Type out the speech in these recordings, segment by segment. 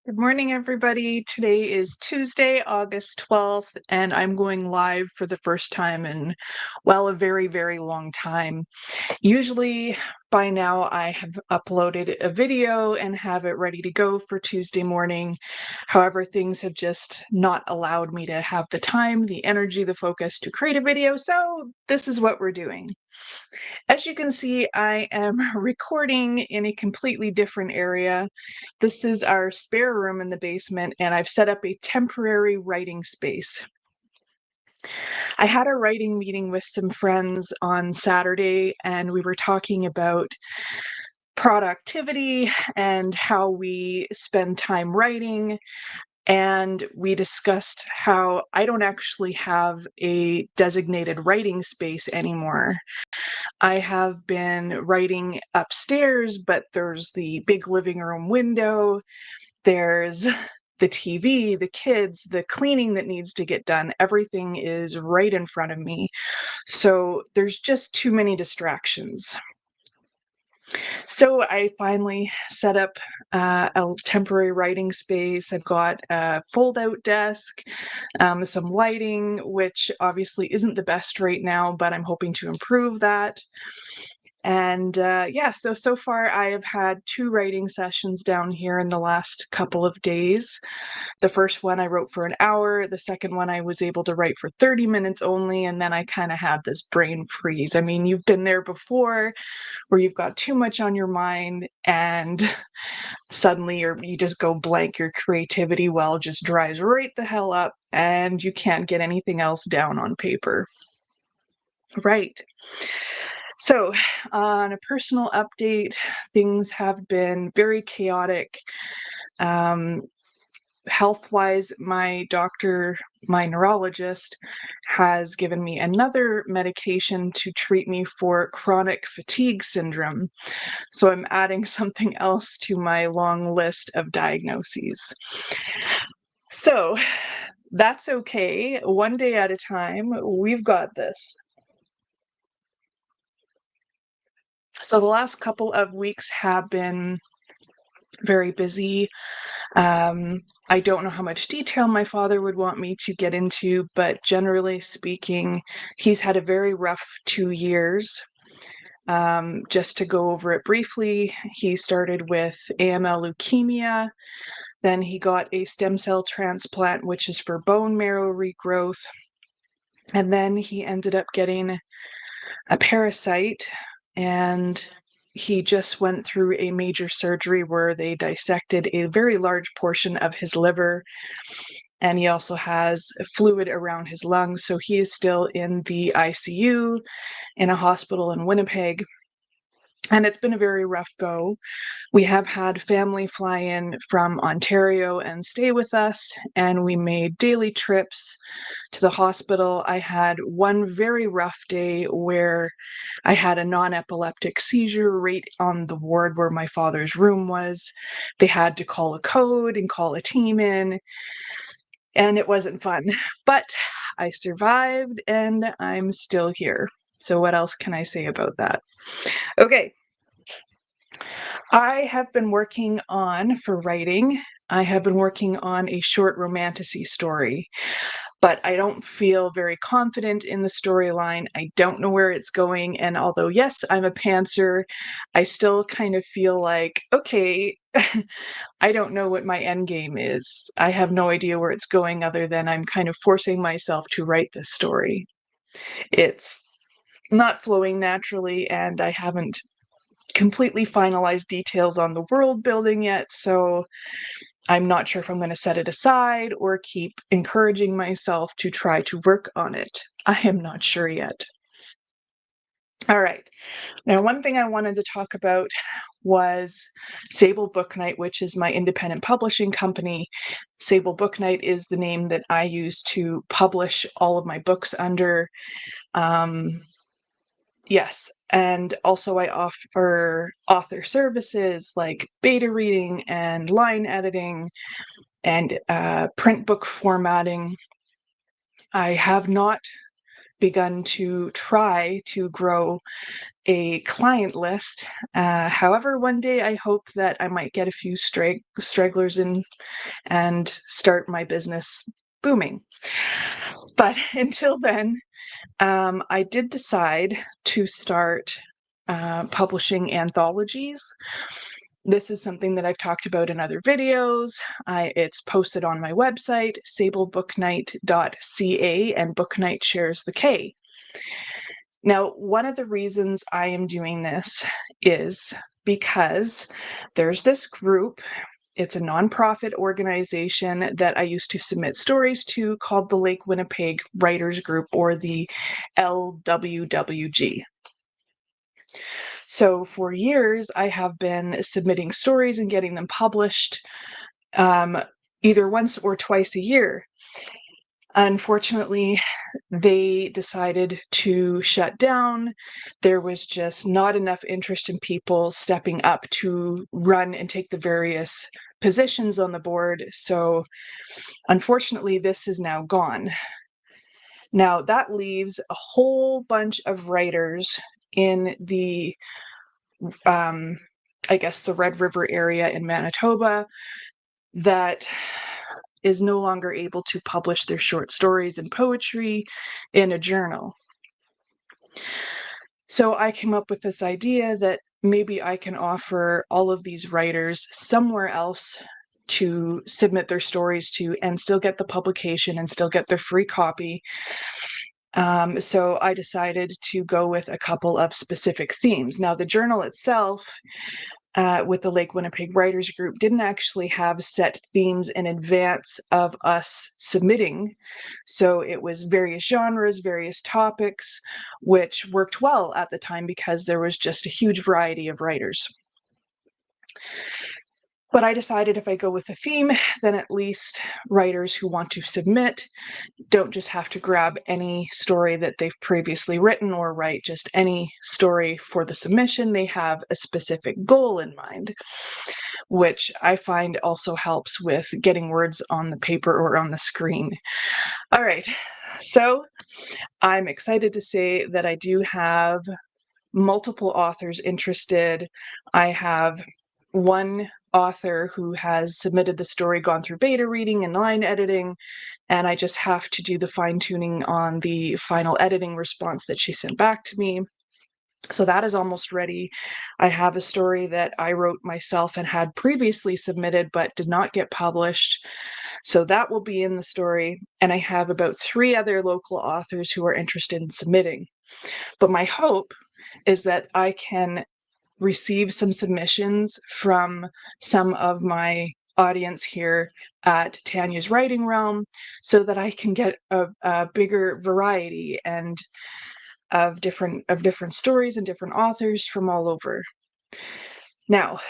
Good morning, everybody. Today is Tuesday, August 12th, and I'm going live for the first time in, well, a very, very long time. Usually by now I have uploaded a video and have it ready to go for Tuesday morning. However, things have just not allowed me to have the time, the energy, the focus to create a video, so this is what we're doing. As you can see, I am recording in a completely different area. This is our spare room in the basement, and I've set up a temporary writing space. I had a writing meeting with some friends on Saturday, and we were talking about productivity and how we spend time writing. And we discussed how I don't actually have a designated writing space anymore. I have been writing upstairs, but there's the big living room window, there's the TV, the kids, the cleaning that needs to get done. Everything is right in front of me. So there's just too many distractions. So I finally set up a temporary writing space. I've got a fold-out desk, some lighting, which obviously isn't the best right now, but I'm hoping to improve that. And yeah, so far I have had 2 writing sessions down here in the last couple of days. The first one I wrote for an hour, the second one I was able to write for 30 minutes only, and then I kind of had this brain freeze. I mean, you've been there before where you've got too much on your mind and suddenly you just go blank. Your creativity well just dries right the hell up and you can't get anything else down on paper. Right. So, on a personal update, things have been very chaotic. Um, Health-wise, my doctor, my neurologist, has given me another medication to treat me for chronic fatigue syndrome. So I'm adding something else to my long list of diagnoses. So that's okay. One day at a time. We've got this. So the last couple of weeks have been very busy. I don't know how much detail my father would want me to get into, but generally speaking, he's had a very rough 2 years. Just to go over it briefly, he started with AML leukemia, then he got a stem cell transplant, which is for bone marrow regrowth, and then he ended up getting a parasite, and he just went through a major surgery where they dissected a very large portion of his liver, and he also has fluid around his lungs, so he is still in the ICU in a hospital in Winnipeg. And it's been a very rough go. We have had family fly in from Ontario and stay with us, and we made daily trips to the hospital. I had one very rough day where I had a non-epileptic seizure right on the ward where my father's room was. They had to call a code and call a team in, and it wasn't fun. But I survived and I'm still here. So what else can I say about that? Okay. I have been working on, for writing, I have been working on a short romantasy story, but I don't feel very confident in the storyline. I don't know where it's going, and although, yes, I'm a pantser, I still kind of feel like, okay, I don't know what my end game is. I have no idea where it's going other than I'm kind of forcing myself to write this story. It's not flowing naturally, and I haven't completely finalized details on the world building yet, so I'm not sure if I'm going to set it aside or keep encouraging myself to try to work on it. I am not sure yet. All right. Now, one thing I wanted to talk about was Sable BooKnight, which is my independent publishing company. Sable BooKnight is the name that I use to publish all of my books under. Yes, and also I offer author services like beta reading and line editing and print book formatting. I have not begun to try to grow a client list. However, one day I hope that I might get a few stragglers in and start my business booming. But until then, I did decide to start publishing anthologies. This is something that I've talked about in other videos. It's posted on my website, sablebooknight.ca, and BooKnight shares the K. Now, one of the reasons I am doing this is because there's this group. It's a nonprofit organization that I used to submit stories to called the Lake Winnipeg Writers Group, or the LWWG. So for years, I have been submitting stories and getting them published either once or twice a year. Unfortunately, they decided to shut down. There was just not enough interest in people stepping up to run and take the various positions on the board. So unfortunately, this is now gone. Now that leaves a whole bunch of writers in the I guess the Red River area in Manitoba that is no longer able to publish their short stories and poetry in a journal. So I came up with this idea that maybe I can offer all of these writers somewhere else to submit their stories to and still get the publication and still get their free copy. So I decided to go with a couple of specific themes. Now, the journal itself, with the Lake Winnipeg Writers Group, didn't actually have set themes in advance of us submitting. So it was various genres, various topics, which worked well at the time because there was just a huge variety of writers. But I decided if I go with a theme, then at least writers who want to submit don't just have to grab any story that they've previously written or write just any story for the submission. They have a specific goal in mind, which I find also helps with getting words on the paper or on the screen. All right, so I'm excited to say that I do have multiple authors interested. I have one author who has submitted the story, gone through beta reading and line editing, and I just have to do the fine-tuning on the final editing response that she sent back to me. So that is almost ready. I have a story that I wrote myself and had previously submitted but did not get published. So that will be in the story. And I have about 3 other local authors who are interested in submitting. But my hope is that I can receive some submissions from some of my audience here at Tanya's Writing Realm so that I can get a bigger variety and of different stories and different authors from all over. Now,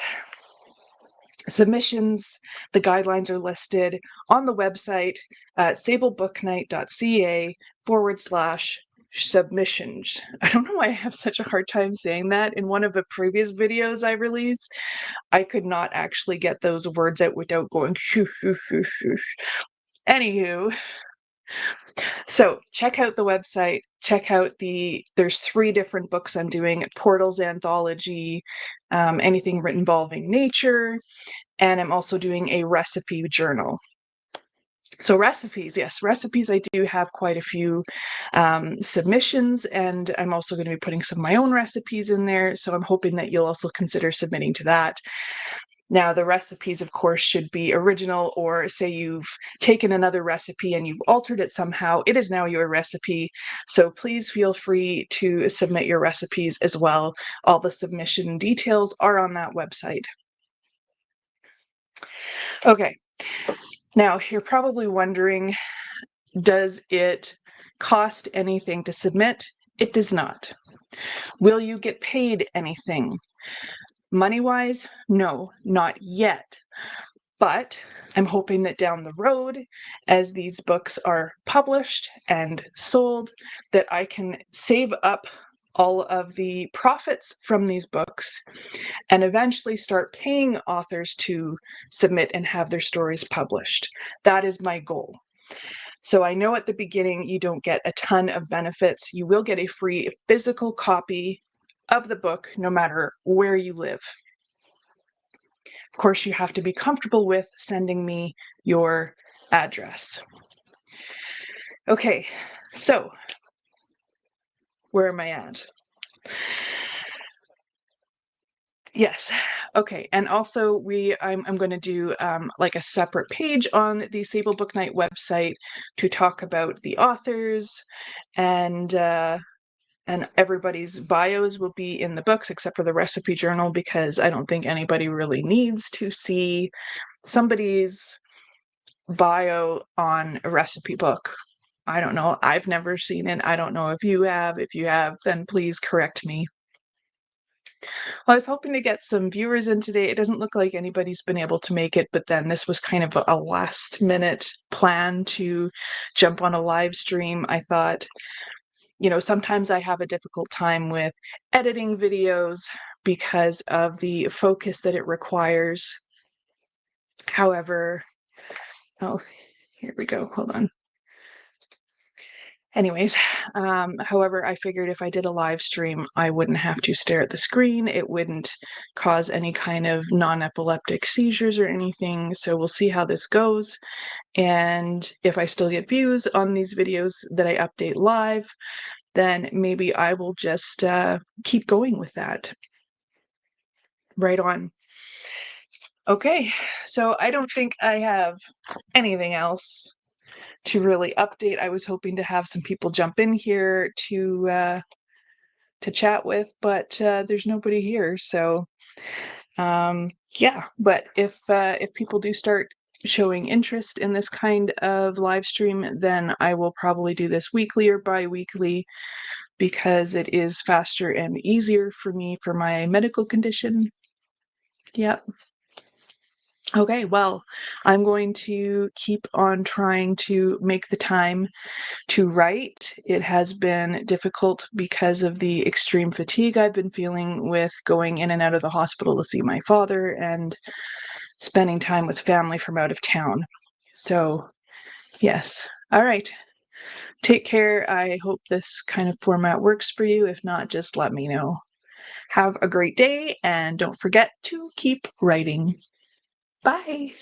submissions, the guidelines are listed on the website at sablebooknight.ca/submissions. I don't know why I have such a hard time saying that. In one of the previous videos I released, I could not actually get those words out without going shoo, shoo, shoo, shoo. Anywho, so check out the website, check out there's 3 different books I'm doing: Portals Anthology, anything written involving nature, and I'm also doing a recipe journal. So recipes, yes, recipes, I do have quite a few submissions, and I'm also going to be putting some of my own recipes in there, so I'm hoping that you'll also consider submitting to that. Now, the recipes, of course, should be original, or say you've taken another recipe and you've altered it somehow, it is now your recipe. So please feel free to submit your recipes as well. All the submission details are on that website. Okay, now you're probably wondering, does it cost anything to submit? It does not. Will you get paid anything? Money-wise, no, not yet. But I'm hoping that down the road, as these books are published and sold, that I can save up all of the profits from these books and eventually start paying authors to submit and have their stories published. That is my goal. So I know at the beginning you don't get a ton of benefits. You will get a free physical copy of the book, no matter where you live. Of course, you have to be comfortable with sending me your address. Okay, so where am I at? Yes. Okay. And also I'm going to do like a separate page on the Sable BooKnight website to talk about the authors, and everybody's bios will be in the books except for the recipe journal, because I don't think anybody really needs to see somebody's bio on a recipe book. I don't know. I've never seen it. I don't know if you have. If you have, then please correct me. Well, I was hoping to get some viewers in today. It doesn't look like anybody's been able to make it, but then this was kind of a last minute plan to jump on a live stream. I thought, sometimes I have a difficult time with editing videos because of the focus that it requires. However, oh, here we go. Hold on. Anyways, however, I figured if I did a live stream, I wouldn't have to stare at the screen. It wouldn't cause any kind of non-epileptic seizures or anything. So we'll see how this goes. And if I still get views on these videos that I update live, then maybe I will just keep going with that. Right on. Okay, so I don't think I have anything else to really update. I was hoping to have some people jump in here to chat with, but there's nobody here. So yeah, but if people do start showing interest in this kind of live stream, then I will probably do this weekly or bi-weekly, because it is faster and easier for me for my medical condition. Yep. Okay, well, I'm going to keep on trying to make the time to write. It has been difficult because of the extreme fatigue I've been feeling with going in and out of the hospital to see my father and spending time with family from out of town. So, yes. All right. Take care. I hope this kind of format works for you. If not, just let me know. Have a great day, and don't forget to keep writing. Bye.